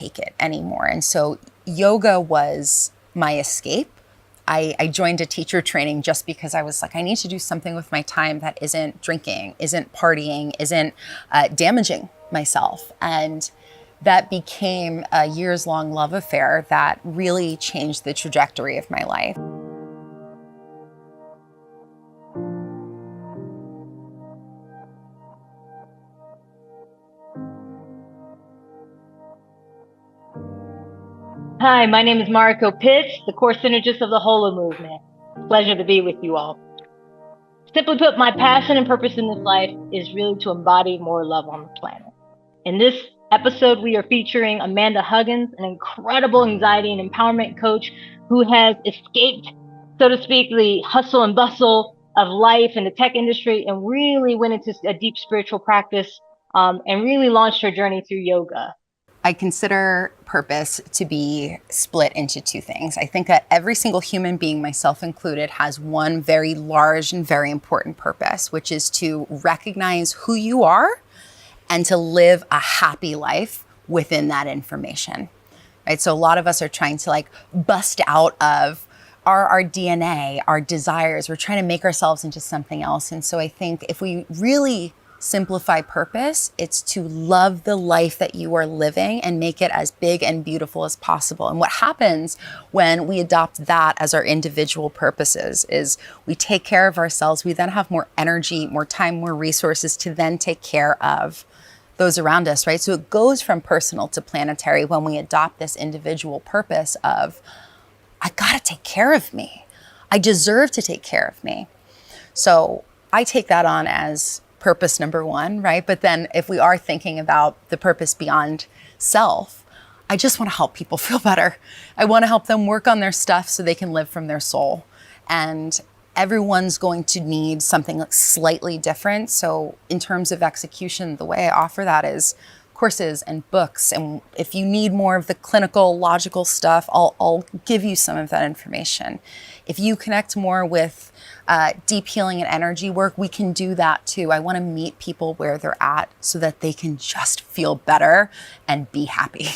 take it anymore. And so yoga was my escape. I joined a teacher training just because I was like, I need to do something with my time that isn't drinking, isn't partying, isn't damaging myself. And that became a years-long love affair that really changed the trajectory of my life. Hi, my name is Mariko Pitts, the core synergist of the Holomovement. Pleasure to be with you all. Simply put, my passion and purpose in this life is really to embody more love on the planet. In this episode, we are featuring Amanda Huggins, an incredible anxiety and empowerment coach who has escaped, so to speak, the hustle and bustle of life in the tech industry and really went into a deep spiritual practice and really launched her journey through yoga. I consider purpose to be split into two things. I think that every single human being, myself included, has one very large and very important purpose, which is to recognize who you are and to live a happy life within that information, right? So a lot of us are trying to bust out of our DNA, our desires. We're trying to make ourselves into something else. And so I think if we really simplify purpose, it's to love the life that you are living and make it as big and beautiful as possible. And what happens when we adopt that as our individual purposes is we take care of ourselves. We then have more energy, more time, more resources to then take care of those around us, right? So it goes from personal to planetary when we adopt this individual purpose of, I gotta take care of me. I deserve to take care of me. So I take that on as purpose number one, right? But then if we are thinking about the purpose beyond self, I just want to help people feel better. I want to help them work on their stuff so they can live from their soul. And everyone's going to need something slightly different. So in terms of execution, the way I offer that is courses and books. And if you need more of the clinical, logical stuff, I'll give you some of that information. If you connect more with deep healing and energy work, we can do that too. I want to meet people where they're at so that they can just feel better and be happy.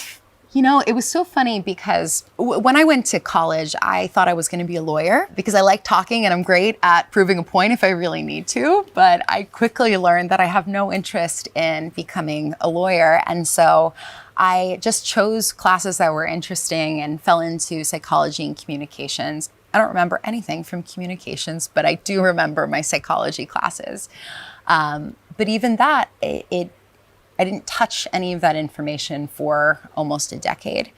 You know, it was so funny because when I went to college, I thought I was going to be a lawyer because I like talking and I'm great at proving a point if I really need to. But I quickly learned that I have no interest in becoming a lawyer. And so I just chose classes that were interesting and fell into psychology and communications. I don't remember anything from communications, but I do remember my psychology classes. But even that, I didn't touch any of that information for almost a decade.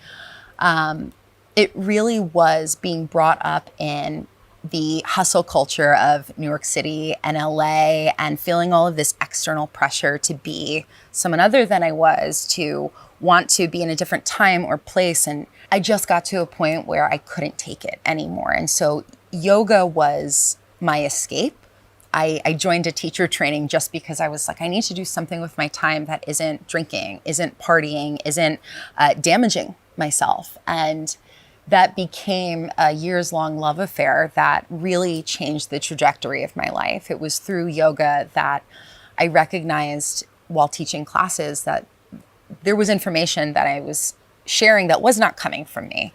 It really was being brought up in the hustle culture of New York City and LA and feeling all of this external pressure to be someone other than I was, to want to be in a different time or place. And I just got to a point where I couldn't take it anymore. And so yoga was my escape. I joined a teacher training just because I was like, I need to do something with my time that isn't drinking, isn't partying, isn't damaging myself. And that became a years-long love affair that really changed the trajectory of my life. It was through yoga that I recognized while teaching classes that there was information that I was sharing that was not coming from me.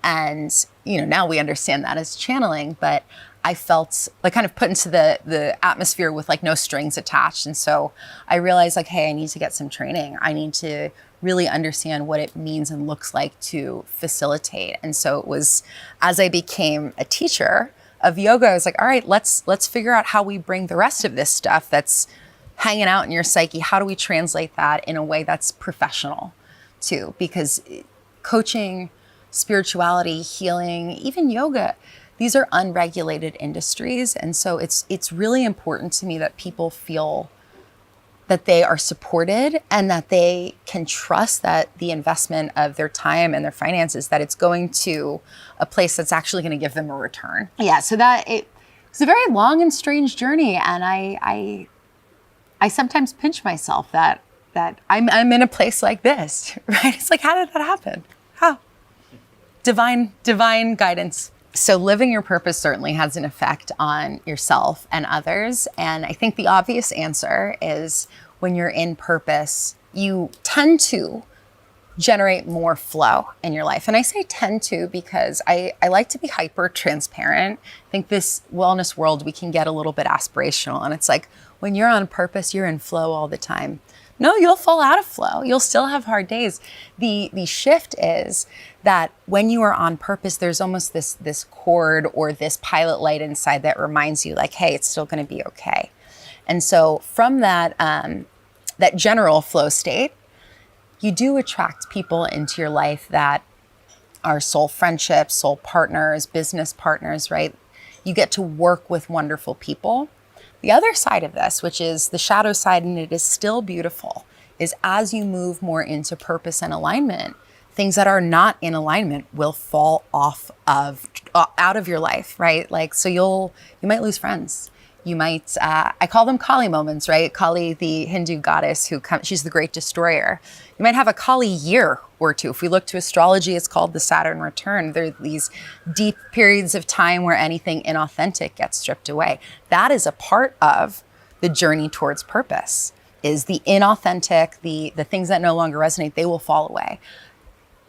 And, now we understand that as channeling, but I felt kind of put into the atmosphere with no strings attached. And so I realized hey, I need to get some training. I need to really understand what it means and looks like to facilitate. And so it was, as I became a teacher of yoga, I was like, all right, let's figure out how we bring the rest of this stuff that's hanging out in your psyche. How do we translate that in a way that's professional too? Because coaching, spirituality, healing, even yoga, these are unregulated industries. And so it's really important to me that people feel that they are supported and that they can trust that the investment of their time and their finances, that it's going to a place that's actually going to give them a return. Yeah, so that it was a very long and strange journey. And I sometimes pinch myself that I'm in a place like this, right? It's like, how did that happen? How? Divine guidance. So living your purpose certainly has an effect on yourself and others. And I think the obvious answer is when you're in purpose, you tend to generate more flow in your life. And I say tend to because I like to be hyper transparent. I think this wellness world, we can get a little bit aspirational. And it's like, when you're on purpose, you're in flow all the time. No, you'll fall out of flow. You'll still have hard days. The shift is that when you are on purpose, there's almost this cord or this pilot light inside that reminds you like, hey, it's still going to be okay. And so from that general flow state, you do attract people into your life that are soul friendships, soul partners, business partners, right? You get to work with wonderful people. The other side of this, which is the shadow side, and it is still beautiful, is as you move more into purpose and alignment, things that are not in alignment will fall out of your life, right? Like, so you might lose friends. You might, I call them Kali moments, right? Kali, the Hindu goddess she's the great destroyer. You might have a Kali year or two. If we look to astrology, it's called the Saturn return. There are these deep periods of time where anything inauthentic gets stripped away. That is a part of the journey towards purpose, is the inauthentic, the things that no longer resonate, they will fall away.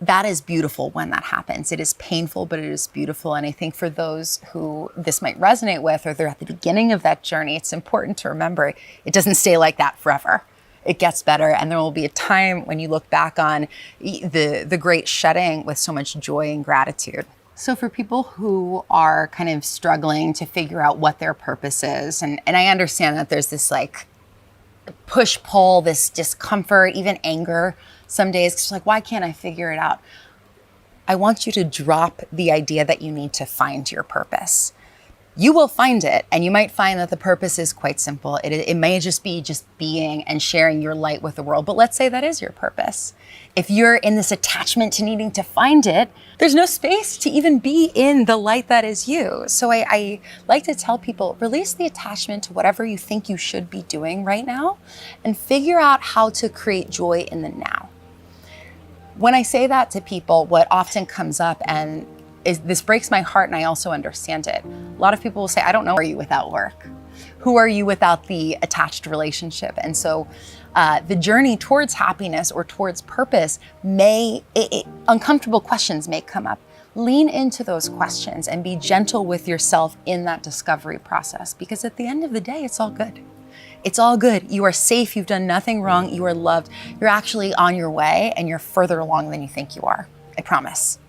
That is beautiful when that happens. It is painful, but it is beautiful. And I think for those who this might resonate with, or they're at the beginning of that journey, it's important to remember it doesn't stay like that forever. It gets better. And there will be a time when you look back on the great shedding with so much joy and gratitude. So for people who are kind of struggling to figure out what their purpose is, and I understand that there's this like push-pull, this discomfort, even anger some days, because like, why can't I figure it out? I want you to drop the idea that you need to find your purpose. You will find it, and you might find that the purpose is quite simple. It may just be being and sharing your light with the world, but let's say that is your purpose. If you're in this attachment to needing to find it, there's no space to even be in the light that is you. So I like to tell people, release the attachment to whatever you think you should be doing right now and figure out how to create joy in the now. When I say that to people, what often comes up, and this breaks my heart and I also understand it. A lot of people will say, I don't know, who are you without work? Who are you without the attached relationship? And so the journey towards happiness or towards purpose uncomfortable questions may come up. Lean into those questions and be gentle with yourself in that discovery process, because at the end of the day, it's all good. It's all good. You are safe. You've done nothing wrong. You are loved. You're actually on your way, and you're further along than you think you are. I promise.